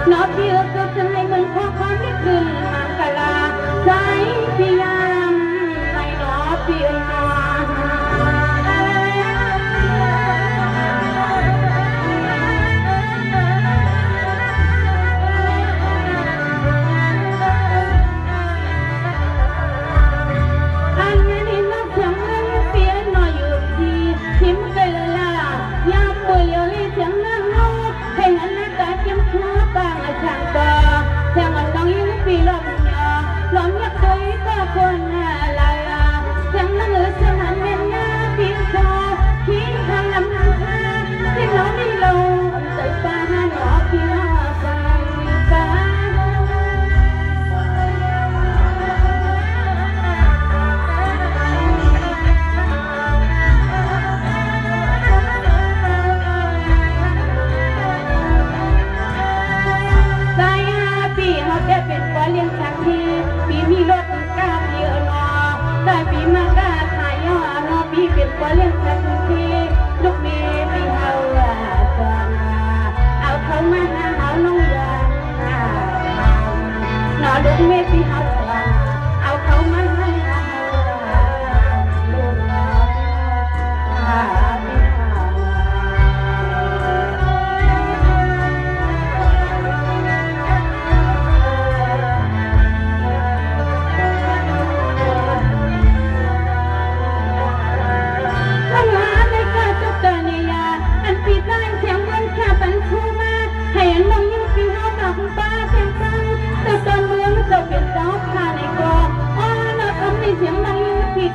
nó chưa có thân hay mình khó khó biết đừng mà cả là sai เลี้ยงสักทีปีมีรถกาเยอะนอได้ปีมากาขายย่อนอปีเป็นกว่าเลี้ยงสักทีลูกเมย์ปีเฮาจองเอาเขามาหาเฮาน้องยานอลูกเมย์ปีเฮาจองเอาเขามาหาเฮาลูกนอ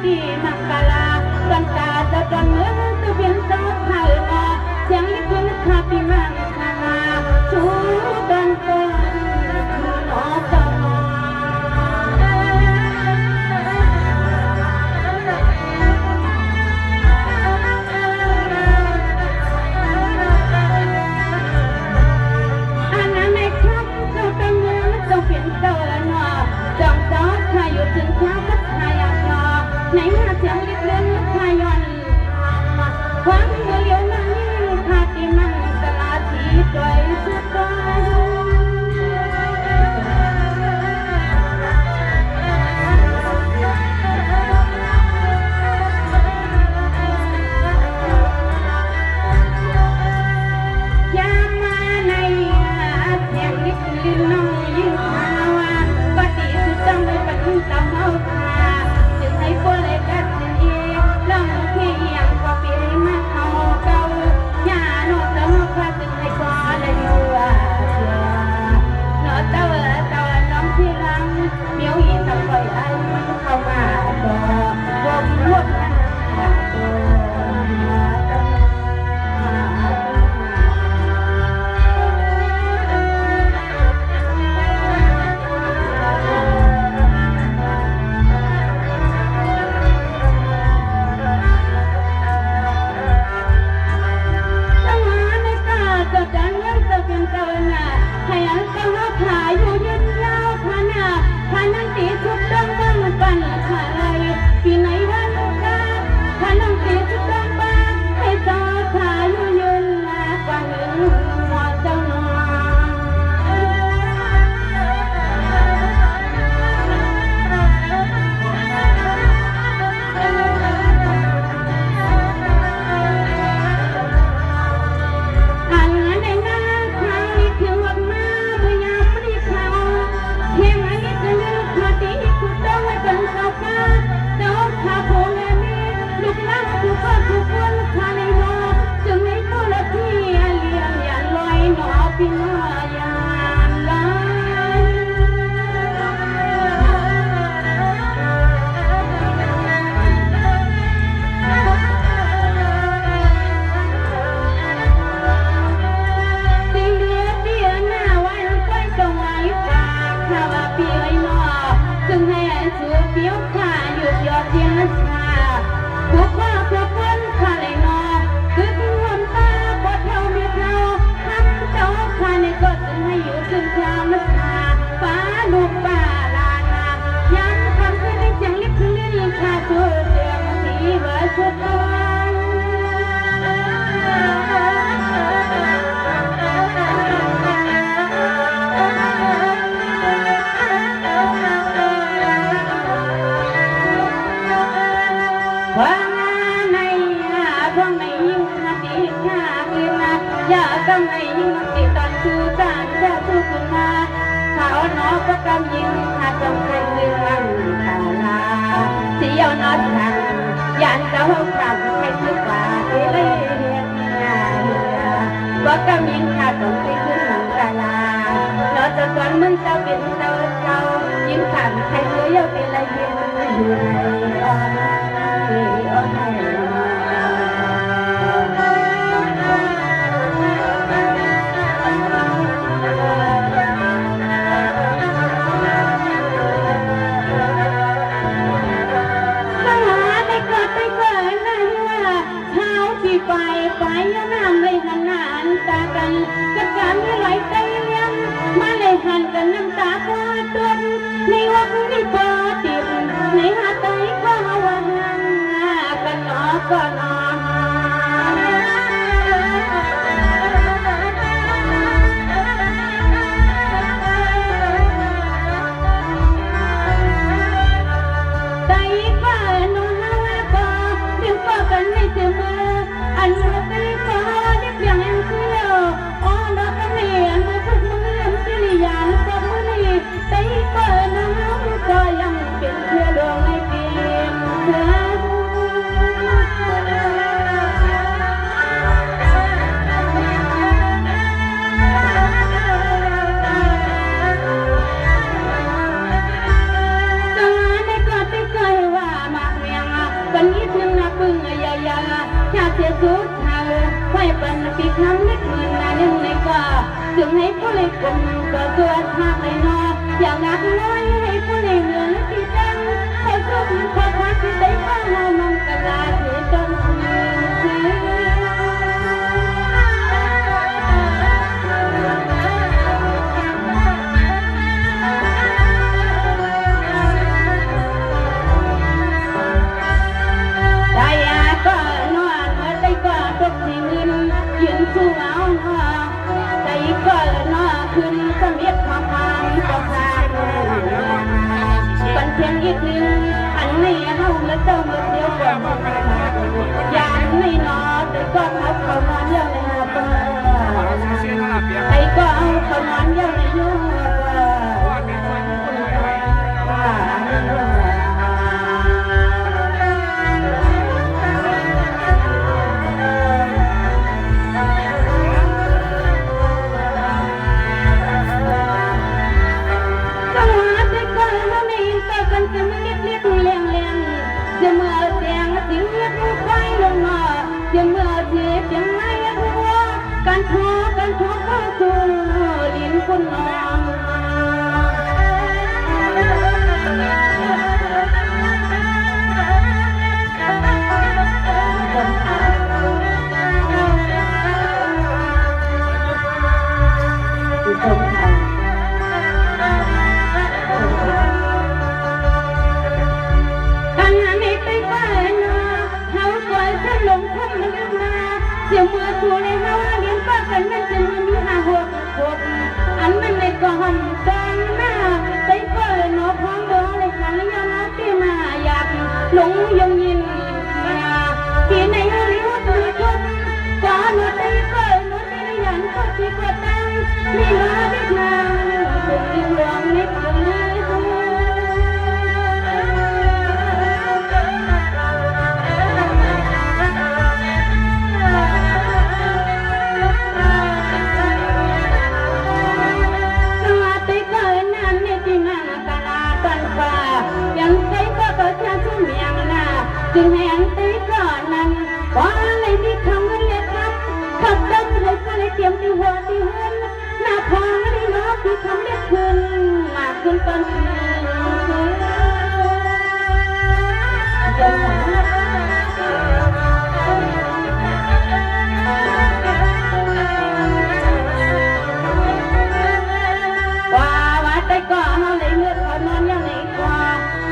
ที่มังกลากันตาจะจนเมื่อตัวเป็นสาวไทยนอเสียงลิขิตคาปีมังคลาชูดันตัวนอตนอันนั้นไม่ครับเจ้าเป็นเมื่อเจ้าเป็นเจ้าละนอจอมสาวไทยอยู่ถึงเช้าก็ไทยในหน้าเสียงลิบเล่นพายอนความเมื่อเลี้ยวนั้นคาติมังตลาดที่ดอยสุดก้อนยามมาในเสียงลิบลิ้นน้องยิ่งขาวปฏิสุดจังเลยปัดขึ้นตามเฮาให้คนเลยกัดสินเองลองที่ยังก็เปลี่ยนมาเขาเก่าอย่าโน้ตเติมพระจึงให้ก่อนเลยอยู่เชื่อโน้ตเต่าน้องที่รังเมียวอีสับปล่อยไอ้เข้ามาตัวรวมรวมกันก็ไม่ยิ่งติดตอนชูจานแค่สู้คุณมาเขาหนอก็กำยิงหาจงใครเรื่องตาลาเสียวนอทางยันก็ห้องขับใครซื้อป่าไปเลยเรียนงานก็กำยิงหาจงใครซื้อหนังตาลาเราจะสอนมึงจะเป็นเจ้าเก่ายิ่งขับใครซื้อยาวไปเลยเรียนอยู่ในอ้อมอ้อมไปยังน้ำเลยหันหน้าอันตากันกับการไม่ไหลใจยังมาเลยหันกันน้ำตาพอตัว ก่อนนอนปีครั้งนิดมือนาหนึ่งในกว่าจึงให้ผู้เล็กกลมก็เกิดหากในนออย่างนักน้อยให้ผู้เล็กเหนือที่จังเขาสุขขอพักที่ได้ฟังเฮามังกลาเทจนสู้เอาหน้าใจก็หน้าขึ้นสมิทความหามก็พาปันเพียงอีกหนึ่งอันนี้เฮาและเจ้าเมื่อเดียวก่อนยานไม่นอแต่ก็เขานอนเยี่ยวในหาเปิดไอ้ก็เอาเขานอนเยี่ยวในยุ่งการท้อเข้าสู่ลิ้นคุณน้องเดี๋ยวเมื่อทูในเฮาเลี้ยงป้ากันนั่นจะมือมีหาหัวอันนั้นในกองตอนหน้าไปเปิดนอพร้อมเบอร์เลยค่ะแล้วยังรับที่มาอยากหลงยังยินที่ในเฮาเลี้ยงตัวชมก่อนนอไปเปิดนอที่ยันก็ที่กว่าตั้งมีมาเวียดนามเป็นเรื่องนิดเดียวจึงแห่งตีก่อนนั้นว่าอะไรที่ทำเงินเล็กครับขับดำเลยก็เลยเตรียมที่หัวที่เฮือนหน้าพองนี่เนาะที่ทำเล็กขึ้นมากขึ้นตอนคืนว่าแต่ก่อนเขาเลยเลือกเขานอนยังไงกว่า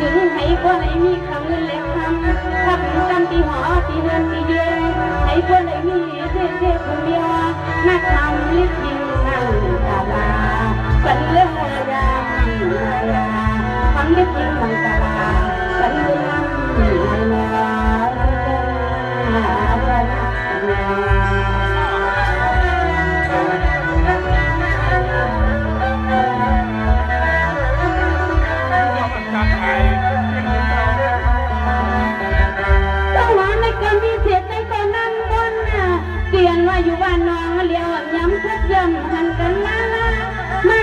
จึงให้กว่าไหนมีคำเงินเล็กทับกันที่หอที่เดินที่เดียวให้คนไหนมีเจ๊คนเดียวนักทำลิขิตนั่งตาลาเป็นเรื่องอะไรทำลิขิตนั่งตาลาเป็นเรื่องอะไรอยู่บ้านน้องเลี้ยวย้ำทุกย้ำหันกันมา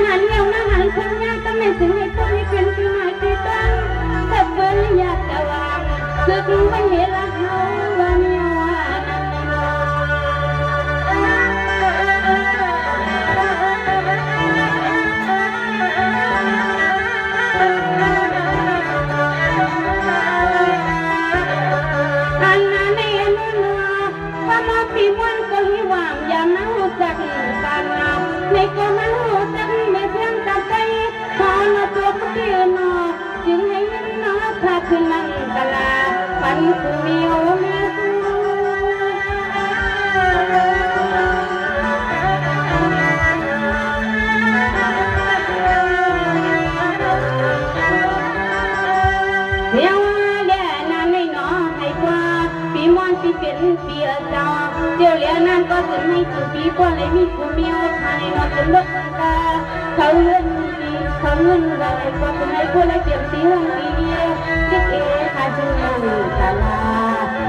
หันเลี้ยวมาหันคนยากก็ไม่ถึงให้คนนี้เป็นที่หมายที่ตั้งแต่เปิ้ลอยากจะวางคือไม่เห็นละเขาว่ามีว่าอันนั้นเองว่ามาปีวันก็หิวางอย่ามาหูจักกันในก็มาหูจักไม่เพียงแต่ใจพอเราตัวก็เดียวนอจึงให้น้อพาขึ้นนั่งกะลาฝันกูมีโอมีตัว ขึ้นให้สุปีกว่าเลยมีกูมีโอทานนอนจนลดตาเขาเลื่อนดีเขาเงินไรกว่าคนไหนกูเลยเปลี่ยนสีห้องดีเดียวเด็กขาจึงมันกาลา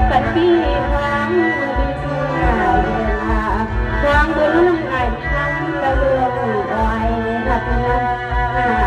ปัดปีความดีสุดาเวลาความบุญน้ำไหลทั้งตะเลืองอ้อยรับน้ำ